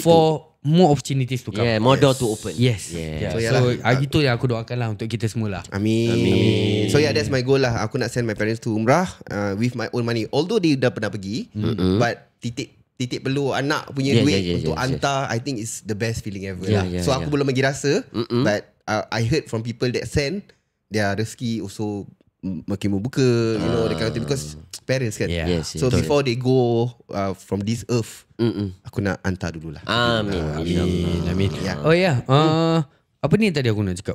for more opportunities to come. Yeah, more door to open. Yes. So, So itu yang aku doakan lah untuk kita semua lah. Amin. So that's my goal lah. Aku nak send my parents to umrah with my own money. Although dia dah pernah pergi, but titik perlu anak punya duit untuk hantar. I think it's the best feeling ever lah. So aku belum lagi rasa, but I heard from people that send, their rezeki also makin membuka, you know, that kind of thing, because parents kan. So before they go from this earth, aku nak hantar dululah. Amin. Oh ya, apa ni tadi aku nak cakap?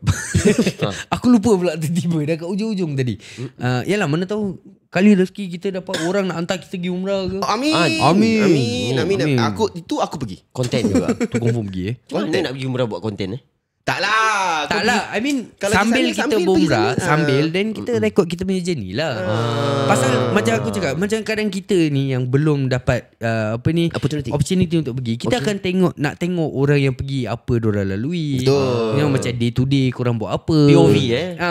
Aku lupa pula tiba-tiba dah kat ujung-ujung tadi. Yalah, mana tahu kali rezeki kita dapat orang nak hantar kita pergi umrah ke. Amin. Aku pergi. Konten juga. Tu confirm pergi Mana nak pergi umrah buat konten Tak lah. I mean kalau sambil di sana, kita berumrah, pergi sana. sambil then kita rekod kita punya journey lah. Pasal macam aku cakap, macam kadang kita ni yang belum dapat opportunity untuk pergi, kita akan nak tengok orang yang pergi apa diorang lalui. Betul. You know, macam day to day korang buat apa. POV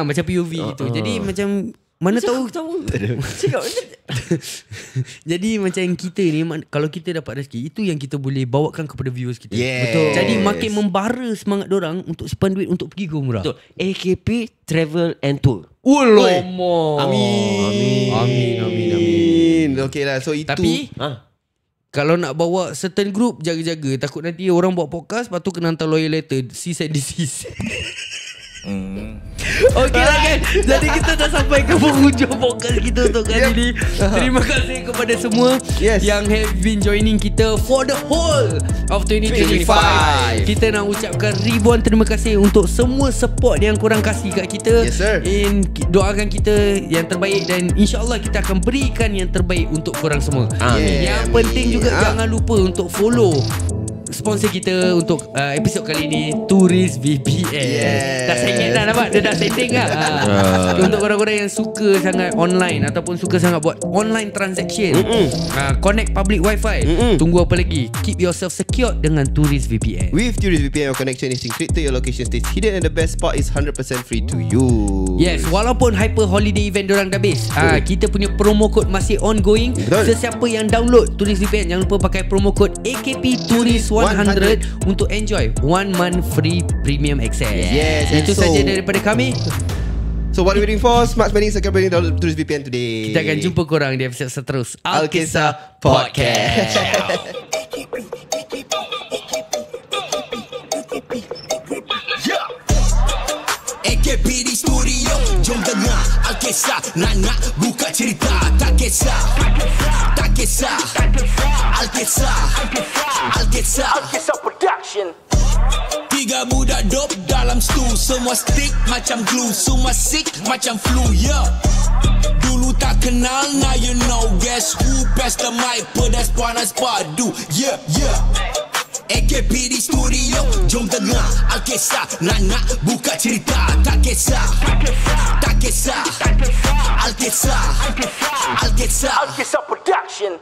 macam POV gitu. Jadi macam mana tahu jadi macam kita ni, kalau kita dapat rezeki, itu yang kita boleh bawakan kepada viewers kita. Betul. Jadi makin membara semangat dorang untuk simpan duit untuk pergi ke umrah. Betul. AKP Travel and Tour. Amin. Okay lah. So itu. Tapi kalau nak bawa certain group, jaga-jaga. Takut nanti orang buat podcast, lepas tu kena hantar lawyer letter, cease and desist. Okay lah kan. Jadi kita dah sampai ke penghujung podcast kita untuk kali ni. Terima kasih kepada semua yang have been joining kita for the whole of 2025. Kita nak ucapkan ribuan terima kasih untuk semua support yang korang kasih kat kita. Doakan kita yang terbaik dan insyaAllah kita akan berikan yang terbaik untuk korang semua. Yang penting juga jangan lupa untuk follow sponsor kita untuk episod kali ni, Tourist VPN. Dah sengit dah nampak. Dia dah setting lah. Untuk orang-orang yang suka sangat online ataupun suka sangat buat online transaction, connect public wifi. Tunggu apa lagi? Keep yourself secure dengan Tourist VPN. With Tourist VPN, your connection is encrypted, your location stays hidden, and the best part is 100% free to you. Yes, walaupun hyper holiday event dorang dah habis, kita punya promo code masih ongoing. Sesiapa yang download Tourist VPN, jangan lupa pakai promo code AKP Tourist 100 untuk enjoy 1 month free premium access. Itu saja daripada kami. So what are we waiting for? Smart spending, secure spending, download Tourist VPN today. Kita akan jumpa korang di episod seterus Alkisah Podcast. AKP di studio, jom dengar Alkisah, nak buka cerita. Tak kisah Alkisah Production. Tiga budak dope dalam stu, semua stick macam glue, semua sick macam flu, Dulu tak kenal, now you know. Guess who? Pass the mic, pedas panas padu, AKP di studio, jom dengar Alkisah, nak buka cerita. Tak kisah Alkisah Production.